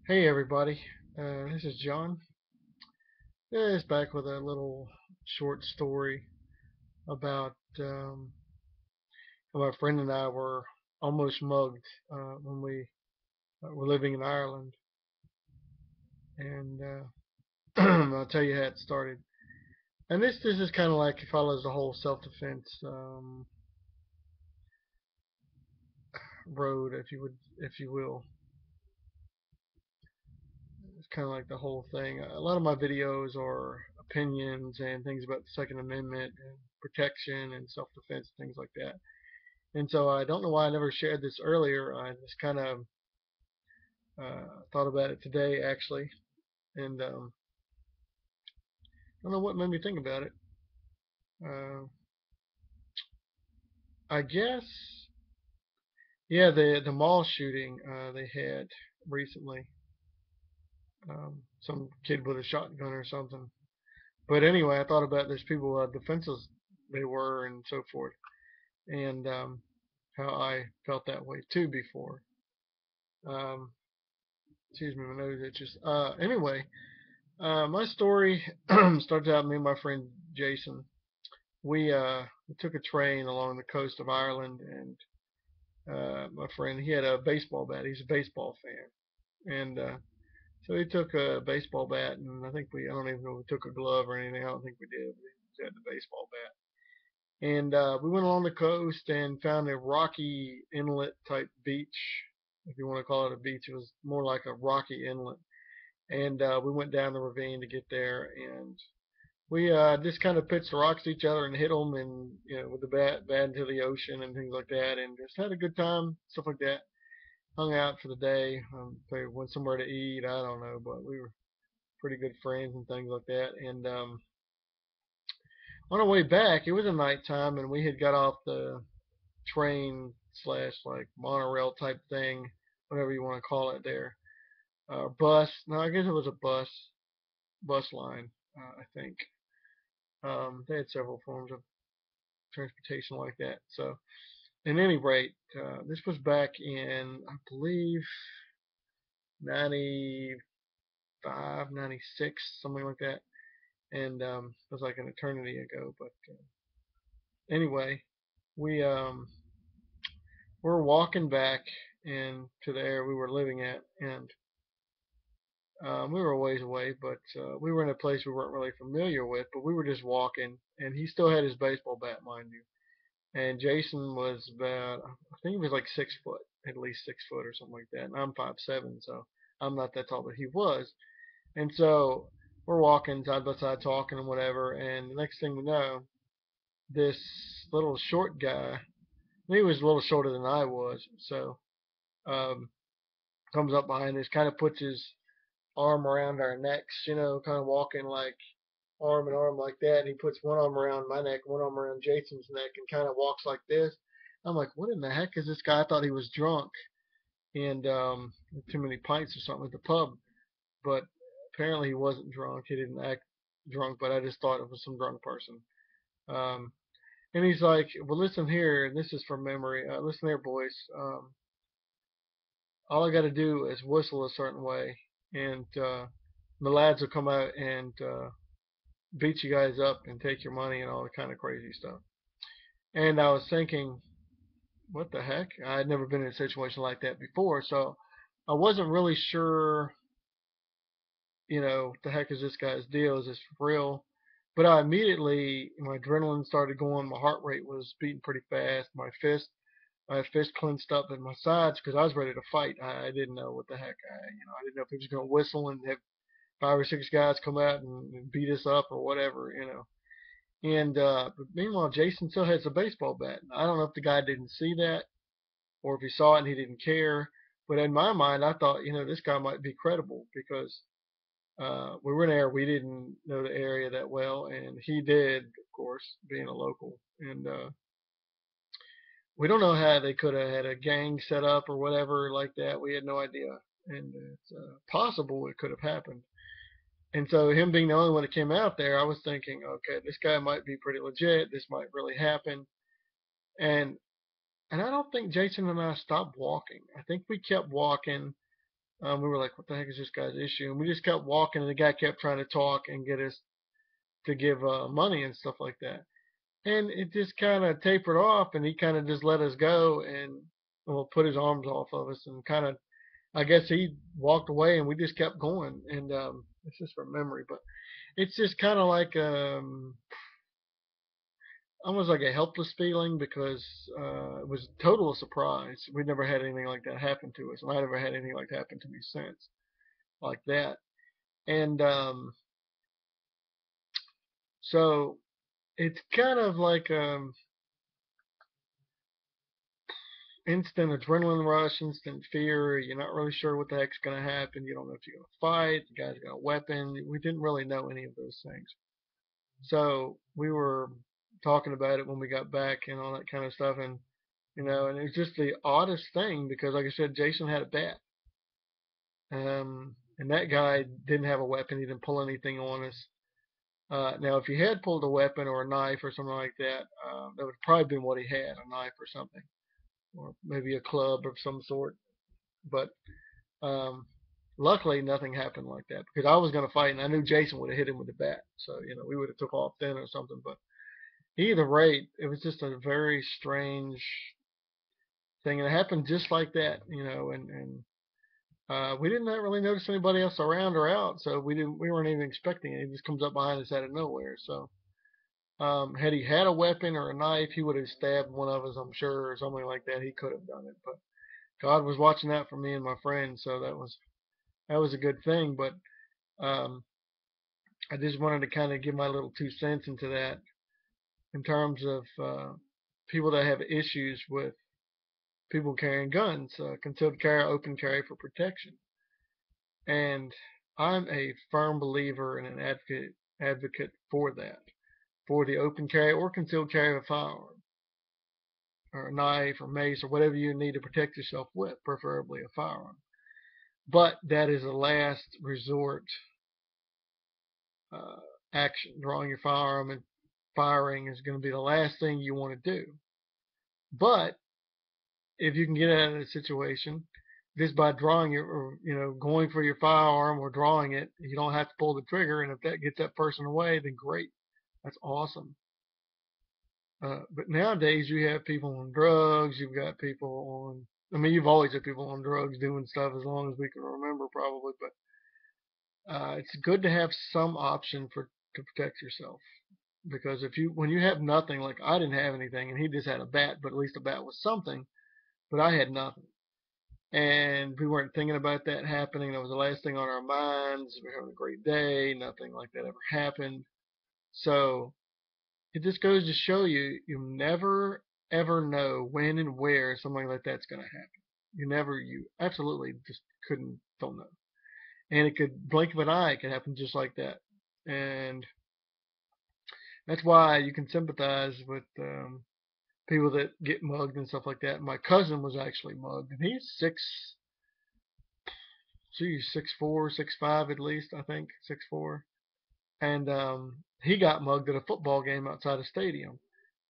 Hey everybody, this is John. It's back with a little short story about how my friend and I were almost mugged when we were living in Ireland, and I'll tell you how it started. And this is kind of like it follows the whole self-defense road, if you will. It's kind of like the whole thing. A lot of my videos are opinions and things about the Second Amendment and protection and self-defense, things like that. And so I don't know why I never shared this earlier. I just kind of thought about it today, actually, and I don't know what made me think about it. Uh, I guess, yeah, the mall shooting they had recently. Some kid with a shotgun or something. But anyway, I thought about those people, defenseless they were, and so forth, and how I felt that way too before. Um, Excuse me, my nose itches. Anyway, my story starts out me and my friend Jason. We took a train along the coast of Ireland, and my friend he had a baseball bat. He's a baseball fan, and so he took a baseball bat, and I don't even know if we took a glove or anything. I don't think we did. We had the baseball bat, and we went along the coast and found a rocky inlet type beach, if you want to call it a beach. It was more like a rocky inlet, and we went down the ravine to get there, and we just kind of pitched the rocks to each other and hit them, and with the bat into the ocean and things like that, and just had a good time, stuff like that. Hung out for the day. They went somewhere to eat. I don't know, but we were pretty good friends and things like that. And on our way back, it was a nighttime, and we had got off the train slash like monorail type thing, whatever you want to call it there. Bus. No, I guess it was a bus line. I think they had several forms of transportation like that. So, at any rate, this was back in, I believe, 95, 96, something like that. And it was like an eternity ago. But anyway, we were walking back into the area we were living at, and we were a ways away, but we were in a place we weren't really familiar with. But we were just walking, and he still had his baseball bat, mind you. And Jason was about, I think he was like 6 foot, at least 6 foot or something like that. And I'm 5'7", so I'm not that tall, but he was. And so we're walking side by side, talking and whatever. And the next thing we know, this little short guy, he was a little shorter than I was, so um, comes up behind us, kind of puts his arm around our necks, kind of walking like arm in arm like that. And he puts one arm around my neck, one arm around Jason's neck, and kind of walks like this. I'm like, what in the heck is this guy? I thought he was drunk and too many pints or something at the pub, but apparently he wasn't drunk. He didn't act drunk, but I just thought it was some drunk person. Um, and he's like, well, listen here, and this is from memory. Listen here, boys. All I got to do is whistle a certain way, and the lads will come out and beat you guys up and take your money and all that kind of crazy stuff. And I was thinking, what the heck? I had never been in a situation like that before, so I wasn't really sure, what the heck is this guy's deal? Is this for real? But I immediately, my adrenaline started going, my heart rate was beating pretty fast, my fist clenched up in my sides because I was ready to fight. I didn't know what the heck, I didn't know if he was going to whistle and have 5 or 6 guys come out and beat us up or whatever. And but meanwhile, Jason still has a baseball bat. I don't know if the guy didn't see that or if he saw it and he didn't care. But in my mind, I thought, this guy might be credible because we were in there. We didn't know the area that well, and he did, of course, being a local. And we don't know how they could have had a gang set up or whatever like that. We had no idea, and it's possible it could have happened. And so him being the only one that came out there, I was thinking, okay, this guy might be pretty legit. This might really happen. And and I don't think Jason and I stopped walking. I think we kept walking We were like, what the heck is this guy's issue? And we just kept walking, and the guy kept trying to talk and get us to give money and stuff like that. And it just kind of tapered off, and he kind of just let us go and well, put his arms off of us and kind of, I guess he walked away, and we just kept going. And it's just from memory, but it's just kind of like almost like a helpless feeling because it was a total surprise. We never had anything like that happen to us, and I never had anything like that happen to me since, like that. And so it's kind of like instant adrenaline rush, instant fear. You're not really sure what the heck's going to happen. You don't know if you're going to fight. The guy's got a weapon. We didn't really know any of those things. So we were talking about it when we got back and all that kind of stuff. And, and it was just the oddest thing because, like I said, Jason had a bat. And that guy didn't have a weapon. He didn't pull anything on us. Now, if he had pulled a weapon or a knife or something like that, that would probably been what he had, a knife or something, or maybe a club of some sort. But um, luckily, nothing happened like that because I was going to fight, and I knew Jason would have hit him with the bat. So we would have took off then or something. But either rate, it was just a very strange thing, and it happened just like that. And we didn't really notice anybody else around or out, so we weren't even expecting it. He just comes up behind us out of nowhere. So had he had a weapon or a knife, he would have stabbed one of us, I'm sure, or something like that. He could have done it, but God was watching out for me and my friend, so that was a good thing. But um, I just wanted to kind of give my little 2 cents into that in terms of people that have issues with people carrying guns, concealed carry, open carry for protection. And I'm a firm believer and an advocate for that, for the open carry or concealed carry of a firearm, or a knife or mace or whatever you need to protect yourself with, preferably a firearm. But that is a last resort uh, action. Drawing your firearm and firing is going to be the last thing you want to do. But if you can get out of the situation just by drawing your, or going for your firearm or drawing it, you don't have to pull the trigger. And if that gets that person away, then great, that's awesome. But nowadays you have people on drugs. You've got people on. I mean, you've always had people on drugs doing stuff as long as we can remember, probably. But it's good to have some option to protect yourself because when you have nothing, like I didn't have anything, and he just had a bat, but at least a bat was something. But I had nothing. And we weren't thinking about that happening. That was the last thing on our minds. We were having a great day. Nothing like that ever happened. So it just goes to show you never ever know when and where something like that's going to happen. You absolutely just don't know. And it could blink of an eye, it could happen just like that. And that's why you can sympathize with people that get mugged and stuff like that. My cousin was actually mugged, and he's 6'4", 6'5" at least, I think, 6'4". And he got mugged at a football game outside a stadium.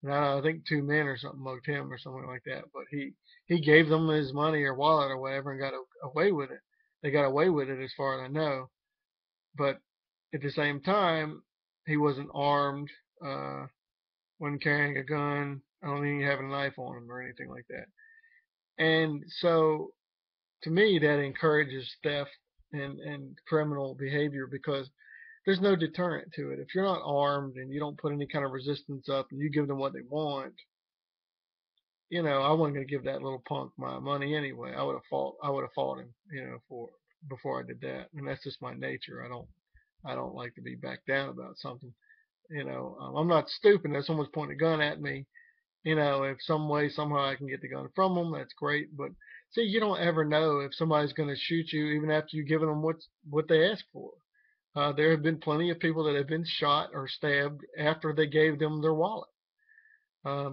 And I think 2 men or something mugged him or something like that. But he gave them his money or wallet or whatever and got away with it. They got away with it as far as I know. But at the same time, he wasn't armed, wasn't carrying a gun. I don't think he had a knife on him or anything like that. And so to me, that encourages theft and criminal behavior because there's no deterrent to it. If you're not armed and you don't put any kind of resistance up and you give them what they want, I wasn't going to give that little punk my money anyway. I would have fought him, for before I did that. And that's just my nature. I don't like to be back down about something. I'm not stupid. If someone's pointing a gun at me, if some way, somehow I can get the gun from them, that's great. But see, you don't ever know if somebody's going to shoot you even after you've given them what they ask for. There have been plenty of people that have been shot or stabbed after they gave them their wallet.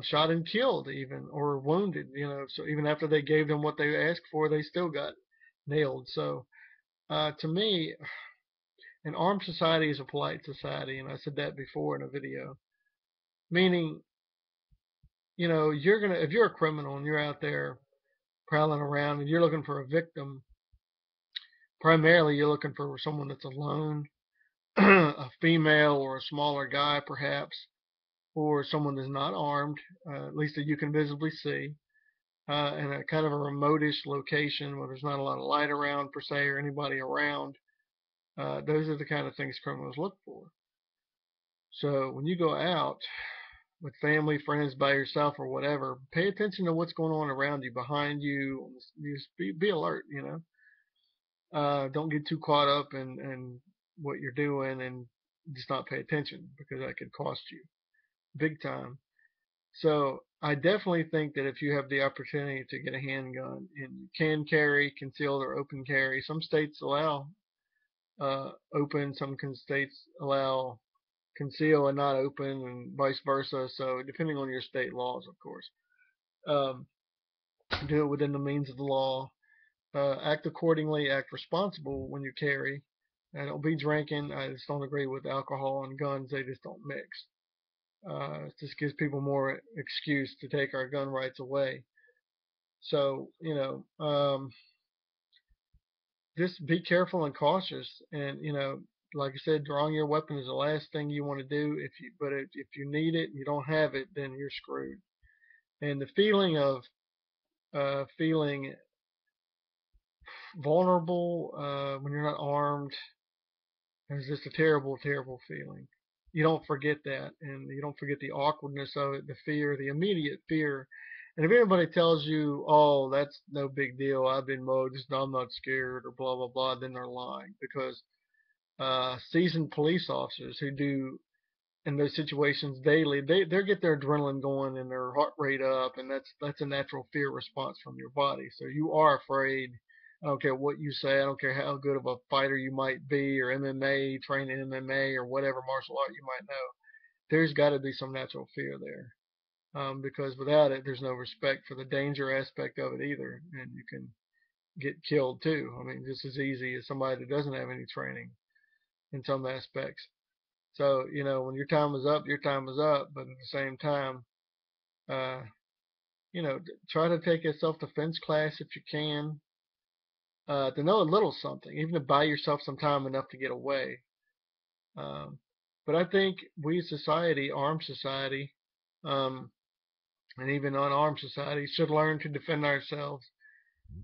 Shot and killed even, or wounded, so even after they gave them what they asked for, they still got nailed. So to me, an armed society is a polite society, and I said that before in a video. Meaning, if you're a criminal and you're out there prowling around and you're looking for a victim, primarily you're looking for someone that's alone, a female or a smaller guy perhaps, or someone that's not armed, at least that you can visibly see, in a kind of a remotish location where there's not a lot of light around per se or anybody around. Those are the kind of things criminals look for. So when you go out with family, friends, by yourself, or whatever, pay attention to what's going on around you, behind you. Just be alert. Don't get too caught up in what you're doing and just not pay attention, because that could cost you big time. So I definitely think that if you have the opportunity to get a handgun and you can carry concealed or open carry, some states allow open, some states allow conceal and not open, and vice versa. So depending on your state laws, of course, um, do it within the means of the law. Act accordingly. Act responsible when you carry. And don't be drinking. I just don't agree with alcohol and guns. They just don't mix. It just gives people more excuse to take our gun rights away. So, just be careful and cautious. And, like I said, drawing your weapon is the last thing you want to do. If you need it and you don't have it, then you're screwed. And the feeling of feeling vulnerable when you're not armed is just a terrible, terrible feeling. You don't forget that, and you don't forget the awkwardness of it, the fear, the immediate fear. And if anybody tells you, "Oh, that's no big deal. I've been mugged. I'm not scared," or blah blah blah, then they're lying, because seasoned police officers who do in those situations daily, they get their adrenaline going and their heart rate up, and that's a natural fear response from your body. So you are afraid. I don't care what you say. I don't care how good of a fighter you might be, or MMA, trained in MMA, or whatever martial art you might know. There's got to be some natural fear there, because without it, there's no respect for the danger aspect of it either, and you can get killed too. I mean, just as easy as somebody that doesn't have any training in some aspects. So, when your time is up, your time is up. But at the same time, uh, try to take a self-defense class if you can, to know a little something, even to buy yourself some time enough to get away. Um, but I think we society, armed society, um, and even unarmed society, should learn to defend ourselves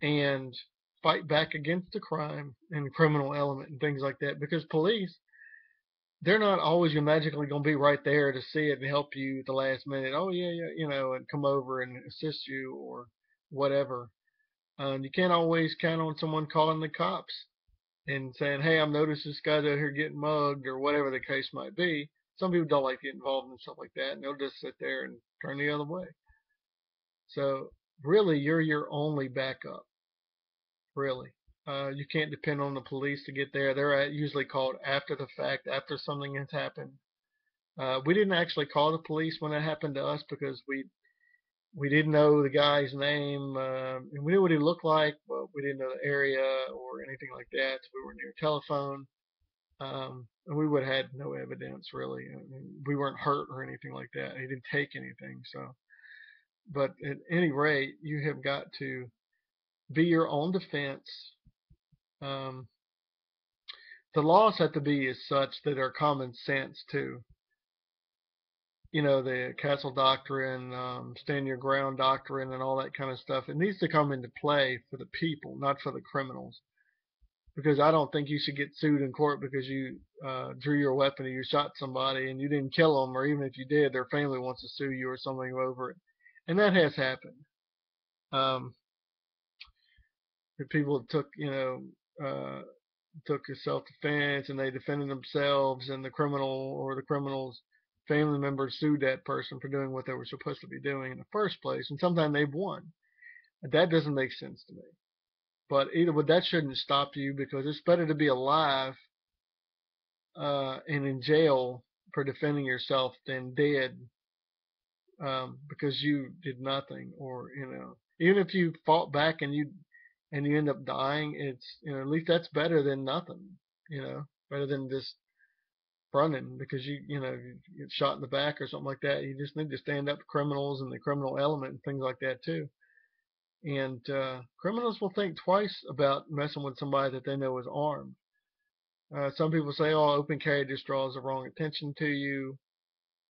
and fight back against the crime and criminal element and things like that. Because police, they're not always magically going to be right there to see it and help you at the last minute. Oh yeah, yeah, and come over and assist you or whatever. You can't always count on someone calling the cops and saying, "Hey, I've noticed this guy's out here getting mugged," or whatever the case might be. Some people don't like to get involved in stuff like that, and they'll just sit there and turn the other way. So really, you're your only backup. Really, you can't depend on the police to get there. They're usually called after the fact, after something has happened. We didn't actually call the police when it happened to us, because we didn't know the guy's name. And we knew what he looked like, but we didn't know the area or anything like that. So we were near a telephone, and we would have had no evidence really. I mean, we weren't hurt or anything like that. He didn't take anything. So, but at any rate, you have got to be your own defense. Um, the laws have to be as such that are common sense too. The castle doctrine, stand your ground doctrine, and all that kind of stuff. It needs to come into play for the people, not for the criminals. Because I don't think you should get sued in court because you drew your weapon or you shot somebody and you didn't kill them, or even if you did, their family wants to sue you or something over it. And that has happened. Um, People took a self-defense and they defended themselves, and the criminal or the criminal's family members sued that person for doing what they were supposed to be doing in the first place, and sometimes they've won. That doesn't make sense to me. But either way, that shouldn't stop you, because it's better to be alive and in jail for defending yourself than dead, because you did nothing, or even if you fought back and you end up dying, it's at least that's better than nothing. Better than just running because you get shot in the back or something like that. You just need to stand up to criminals and the criminal element and things like that too. And criminals will think twice about messing with somebody that they know is armed. Some people say, "Oh, open carry just draws the wrong attention to you,"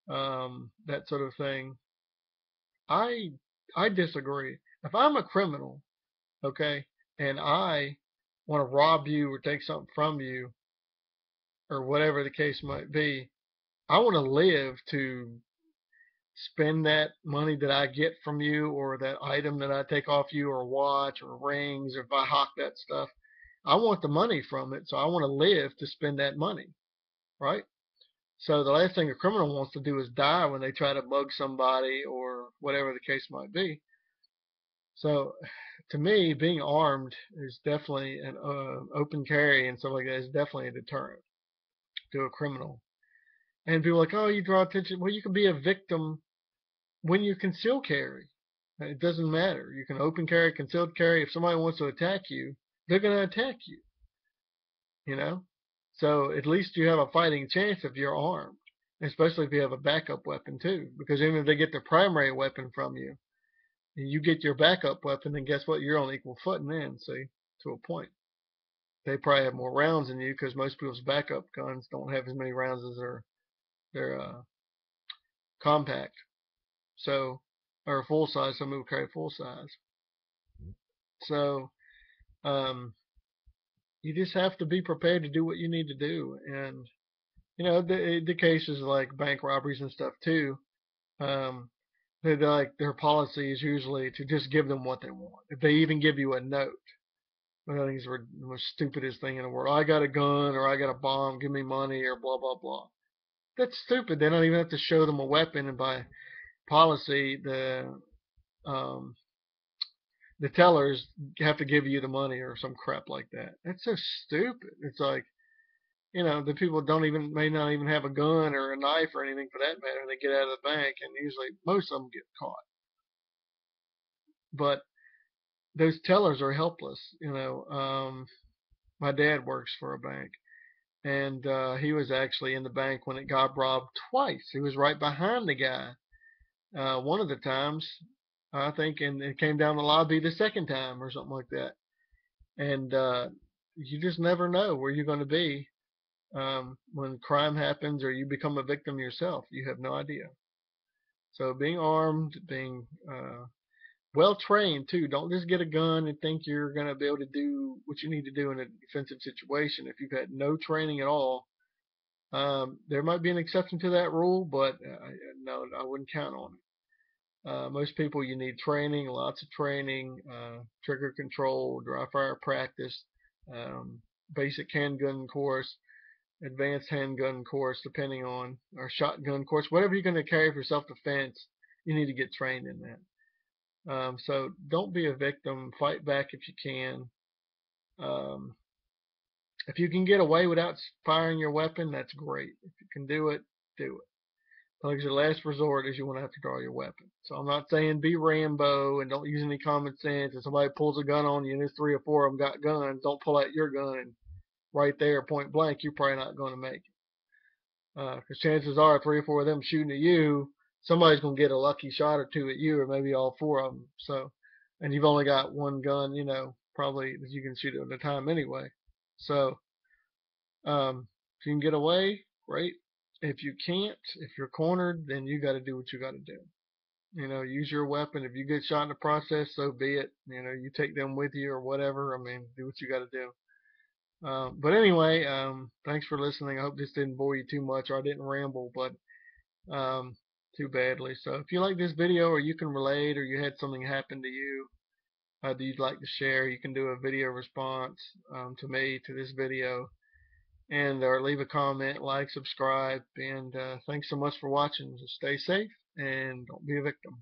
that sort of thing. I I disagree. If I'm a criminal, okay, and I want to rob you or take something from you or whatever the case might be, I want to live to spend that money that I get from you or that item that I take off you or watch or rings or if I hawk that stuff. I want the money from it, so I want to live to spend that money, right? So the last thing a criminal wants to do is die when they try to mug somebody or whatever the case might be. So to me, being armed is definitely an open carry and stuff like that is definitely a deterrent to a criminal. And people are like, oh, you draw attention. Well, you can be a victim when you conceal carry. It doesn't matter. You can open carry, concealed carry. If somebody wants to attack you, they're going to attack you. You know, so at least you have a fighting chance if you're armed, especially if you have a backup weapon too. Because even if they get the primary weapon from you, and you get your backup weapon, then guess what? You're on equal footing then. See, to a point. They probably have more rounds than you because most people's backup guns don't have as many rounds as their compact. So, or full size. Some people carry full size. So, um, you just have to be prepared to do what you need to do. And the cases like bank robberies and stuff too. Um, they're like their policy is usually to just give them what they want. If they even give you a note, I think it's the most stupidest thing in the world. I got a gun or I got a bomb, give me money or blah blah blah. That's stupid. They don't even have to show them a weapon, and by policy, um, the tellers have to give you the money or some crap like that. That's so stupid. It's like the people don't even may not even have a gun or a knife or anything for that matter. They get out of the bank, and usually most of them get caught. But those tellers are helpless. My dad works for a bank, and he was actually in the bank when it got robbed twice. He was right behind the guy. One of the times, I think, and it came down the lobby the second time or something like that. And you just never know where you're going to be when crime happens or you become a victim yourself. You have no idea. So being armed, being well trained too. Don't just get a gun and think you're going to be able to do what you need to do in a defensive situation. If you've had no training at all, there might be an exception to that rule, but no, I wouldn't count on it. Most people, you need training, lots of training, trigger control, dry fire practice, basic handgun course, advanced handgun course, depending on, or shotgun course, whatever you're going to carry for self-defense, you need to get trained in that. So don't be a victim. Fight back if you can. Um, if you can get away without firing your weapon, that's great. If you can do it, do it. Because your last resort is you want to have to draw your weapon. So I'm not saying be Rambo and don't use any common sense. If somebody pulls a gun on you and there's 3 or 4 of them got guns, don't pull out your gun and right there, point blank, you're probably not going to make it. Because chances are 3 or 4 of them shooting at you, somebody's going to get a lucky shot or two at you, or maybe all 4 of them. So, and you've only got one gun, probably that you can shoot at a time anyway. So, if you can get away, great. If you can't, if you're cornered, then you got to do what you got to do. Use your weapon. If you get shot in the process, so be it. You take them with you or whatever. I mean, do what you got to do. But anyway, thanks for listening. I hope this didn't bore you too much or I didn't ramble, but too badly. So if you like this video or you can relate or you had something happen to you that you'd like to share, you can do a video response to me to this video and or leave a comment, like, subscribe, and thanks so much for watching. Just stay safe and don't be a victim.